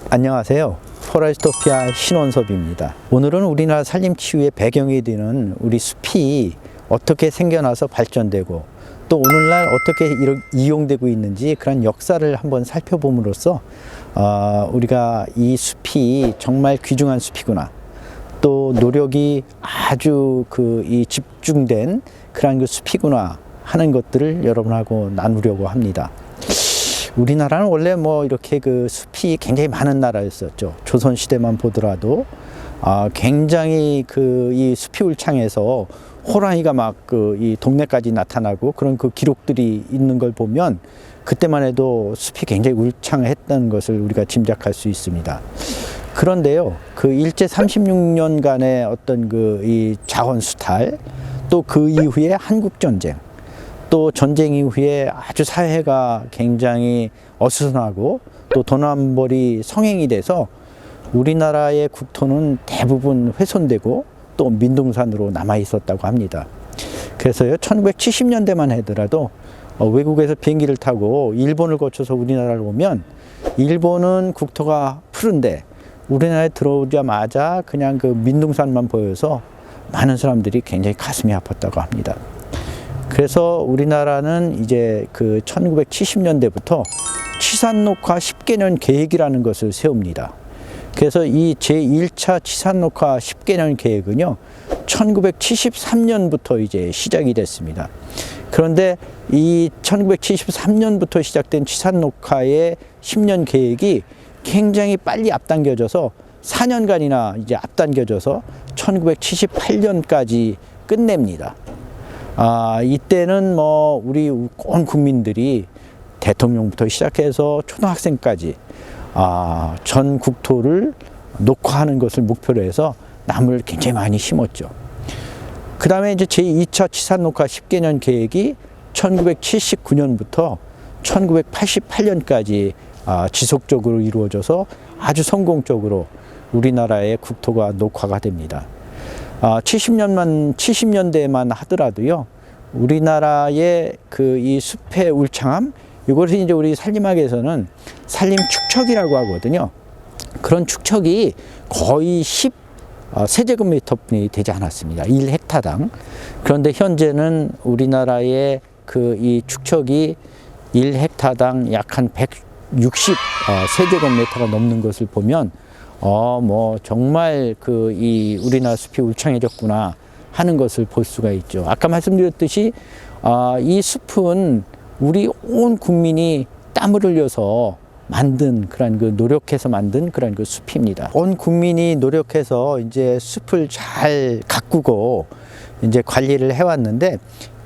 안녕하세요. 포레스토피아 신원섭입니다. 오늘은 우리나라 산림치유의 배경이 되는 우리 숲이 어떻게 생겨나서 발전되고 또 오늘날 어떻게 이용되고 있는지 그런 역사를 한번 살펴봄으로써 우리가 이 숲이 정말 귀중한 숲이구나, 또 노력이 아주 이 집중된 그런 그 숲이구나 하는 것들을 여러분하고 나누려고 합니다. 우리나라는 원래 이렇게 그 숲이 굉장히 많은 나라였었죠. 조선시대만 보더라도 굉장히 이 숲이 울창해서 호랑이가 막 이 동네까지 나타나고 그런 그 기록들이 있는 걸 보면 그때만 해도 숲이 굉장히 울창했던 것을 우리가 짐작할 수 있습니다. 그런데요, 그 일제 36년간의 어떤 이 자원 수탈, 또 그 이후에 한국전쟁, 또 전쟁 이후에 아주 사회가 굉장히 어수선하고 또 도난벌이 성행이 돼서 우리나라의 국토는 대부분 훼손되고 또 민둥산으로 남아 있었다고 합니다. 그래서요, 1970년대만 하더라도 외국에서 비행기를 타고 일본을 거쳐서 우리나라를 오면 일본은 국토가 푸른데 우리나라에 들어오자마자 그냥 그 민둥산만 보여서 많은 사람들이 굉장히 가슴이 아팠다고 합니다. 그래서 우리나라는 이제 그 1970년대부터 치산녹화 10개년 계획이라는 것을 세웁니다. 그래서 이 제1차 치산녹화 10개년 계획은요, 1973년부터 이제 시작이 됐습니다. 그런데 이 1973년부터 시작된 치산녹화의 10년 계획이 굉장히 빨리 앞당겨져서 4년간이나 이제 앞당겨져서 1978년까지 끝냅니다. 이때는 우리 온 국민들이 대통령부터 시작해서 초등학생까지 전 국토를 녹화하는 것을 목표로 해서 나무를 굉장히 많이 심었죠. 그 다음에 이제 제2차 치산녹화 10개년 계획이 1979년부터 1988년까지 지속적으로 이루어져서 아주 성공적으로 우리나라의 국토가 녹화가 됩니다. 70년대만 하더라도요, 우리나라의 이 숲의 울창함, 이것을 이제 우리 산림학에서는 산림 축척이라고 하거든요. 그런 축척이 거의 10세제곱미터뿐이 되지 않았습니다. 1헥타당. 그런데 현재는 우리나라의 이 축척이 1헥타당 약 한 160세제곱미터가 넘는 것을 보면 정말 이 우리나라 숲이 울창해졌구나 하는 것을 볼 수가 있죠. 아까 말씀드렸듯이 이 숲은 우리 온 국민이 땀을 흘려서 만든 노력해서 만든 그런 그 숲입니다. 온 국민이 노력해서 이제 숲을 잘 가꾸고 이제 관리를 해왔는데,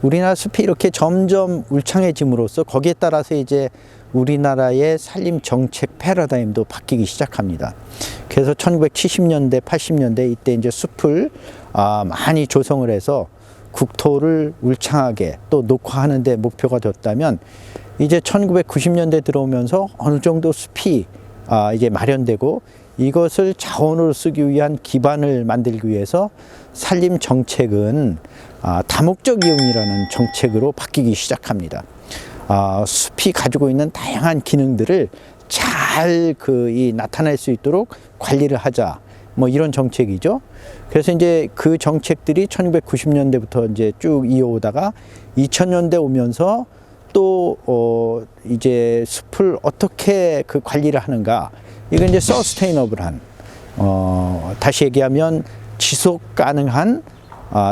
우리나라 숲이 이렇게 점점 울창해짐으로써 거기에 따라서 이제 우리나라의 산림 정책 패러다임도 바뀌기 시작합니다. 그래서 1970년대, 80년대 이때 이제 숲을 많이 조성을 해서 국토를 울창하게 또 녹화하는 데 목표가 뒀다면, 이제 1990년대 들어오면서 어느 정도 숲이 이제 마련되고 이것을 자원으로 쓰기 위한 기반을 만들기 위해서 산림 정책은 다목적 이용이라는 정책으로 바뀌기 시작합니다. 숲이 가지고 있는 다양한 기능들을 잘 나타낼 수 있도록 관리를 하자, 이런 정책이죠. 그래서 이제 그 정책들이 1990년대부터 이제 쭉 이어오다가 2000년대 오면서 또 이제 숲을 어떻게 관리를 하는가, 이건 이제 서스테이너블한, 다시 얘기하면 지속 가능한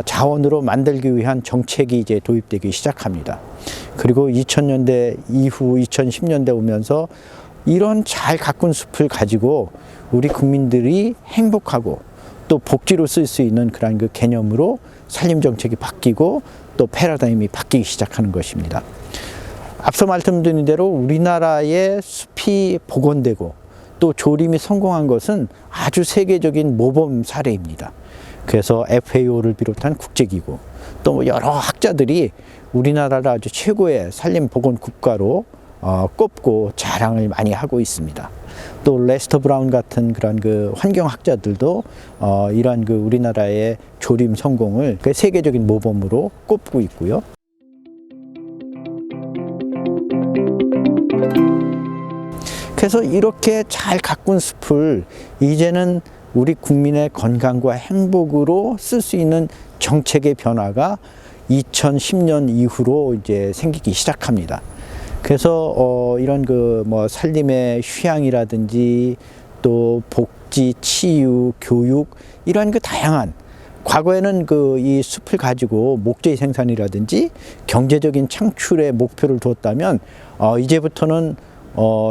자원으로 만들기 위한 정책이 이제 도입되기 시작합니다. 그리고 2000년대 이후 2010년대 오면서 이런 잘 가꾼 숲을 가지고 우리 국민들이 행복하고 또 복지로 쓸 수 있는 그런 그 개념으로 산림 정책이 바뀌고 또 패러다임이 바뀌기 시작하는 것입니다. 앞서 말씀드린 대로 우리나라의 숲이 복원되고 또 조림이 성공한 것은 아주 세계적인 모범 사례입니다. 그래서 FAO를 비롯한 국제기구, 또 여러 학자들이 우리나라를 아주 최고의 산림 복원 국가로 꼽고 자랑을 많이 하고 있습니다. 또 레스터 브라운 같은 그런 그 환경학자들도 이러한 그 우리나라의 조림 성공을 세계적인 모범으로 꼽고 있고요. 그래서 이렇게 잘 가꾼 숲을 이제는 우리 국민의 건강과 행복으로 쓸 수 있는 정책의 변화가 2010년 이후로 이제 생기기 시작합니다. 그래서 이런 그 뭐 산림의 휴양이라든지 또 복지, 치유, 교육 이러한 그 다양한 과거에는 그 이 숲을 가지고 목재의 생산이라든지 경제적인 창출의 목표를 두었다면 이제부터는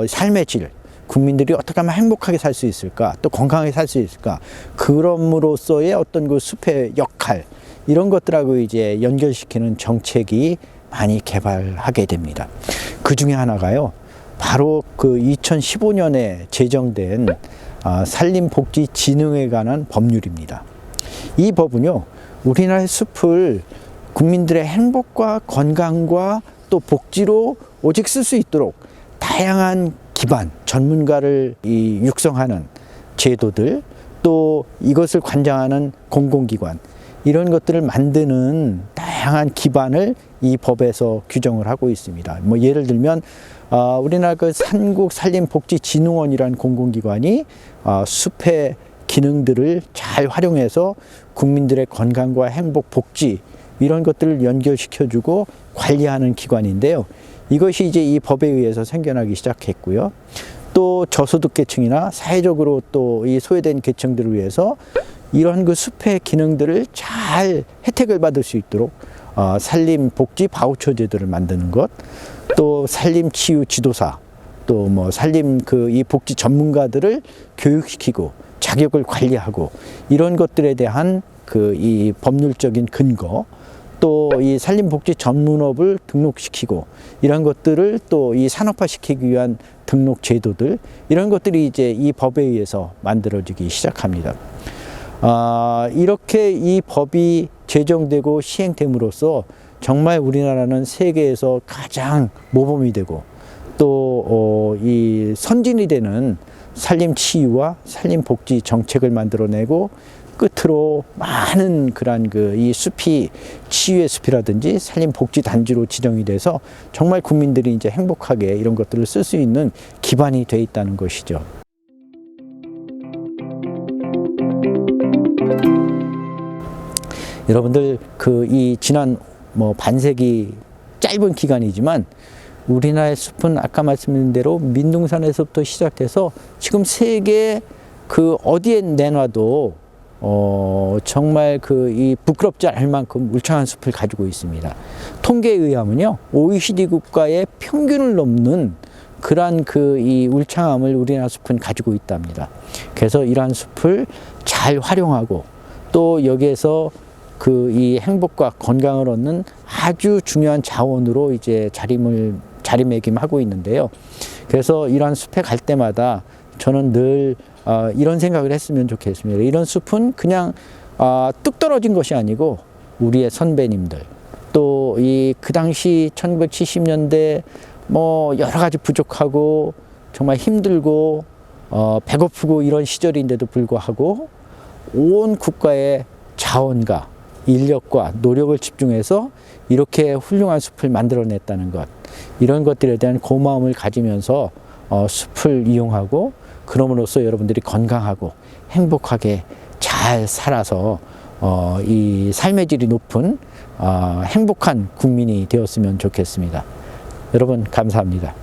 삶의 질, 국민들이 어떻게 하면 행복하게 살 수 있을까, 또 건강하게 살 수 있을까, 그럼으로써의 어떤 그 숲의 역할 이런 것들하고 이제 연결시키는 정책이 많이 개발하게 됩니다. 그 중에 하나가요, 바로 그 2015년에 제정된 산림복지진흥에 관한 법률입니다. 이 법은요, 우리나라의 숲을 국민들의 행복과 건강과 또 복지로 오직 쓸 수 있도록 다양한 기반, 전문가를 육성하는 제도들, 또 이것을 관장하는 공공기관, 이런 것들을 만드는 다양한 기반을 이 법에서 규정을 하고 있습니다. 뭐 예를 들면 우리나라 그 산국산림복지진흥원이라는 공공기관이 숲의 기능들을 잘 활용해서 국민들의 건강과 행복, 복지 이런 것들을 연결시켜주고 관리하는 기관인데요. 이것이 이제 이 법에 의해서 생겨나기 시작했고요. 또 저소득계층이나 사회적으로 또 이 소외된 계층들을 위해서 이런 그 숲의 기능들을 잘 혜택을 받을 수 있도록 산림복지 바우처 제도를 만드는 것, 또 산림치유 지도사, 또 뭐 산림 이 복지 전문가들을 교육시키고 자격을 관리하고 이런 것들에 대한 이 법률적인 근거, 또 이 산림복지 전문업을 등록시키고 이런 것들을 또 이 산업화시키기 위한 등록 제도들, 이런 것들이 이제 이 법에 의해서 만들어지기 시작합니다. 이렇게 이 법이 제정되고 시행됨으로써 정말 우리나라는 세계에서 가장 모범이 되고 또 이 선진이 되는 산림치유와 산림복지 정책을 만들어내고 끝으로 많은 그런 이 숲이 치유의 숲이라든지 산림복지 단지로 지정이 돼서 정말 국민들이 이제 행복하게 이런 것들을 쓸 수 있는 기반이 돼 있다는 것이죠. 여러분들 이 지난 반세기 짧은 기간이지만 우리나라의 숲은 아까 말씀드린 대로 민둥산에서부터 시작돼서 지금 세계 어디에 내놔도 정말 이 부끄럽지 않을 만큼 울창한 숲을 가지고 있습니다. 통계에 의하면요, OECD 국가의 평균을 넘는 그러한 이 울창함을 우리나라 숲은 가지고 있답니다. 그래서 이러한 숲을 잘 활용하고 또 여기에서 이 행복과 건강을 얻는 아주 중요한 자원으로 이제 자리매김하고 있는데요. 그래서 이러한 숲에 갈 때마다 저는 늘 이런 생각을 했으면 좋겠습니다. 이런 숲은 그냥 뚝 떨어진 것이 아니고 우리의 선배님들, 또 그 당시 1970년대 여러 가지 부족하고 정말 힘들고 배고프고 이런 시절인데도 불구하고 온 국가의 자원과 인력과 노력을 집중해서 이렇게 훌륭한 숲을 만들어냈다는 것, 이런 것들에 대한 고마움을 가지면서 숲을 이용하고 그럼으로써 여러분들이 건강하고 행복하게 잘 살아서 이 삶의 질이 높은 행복한 국민이 되었으면 좋겠습니다. 여러분 감사합니다.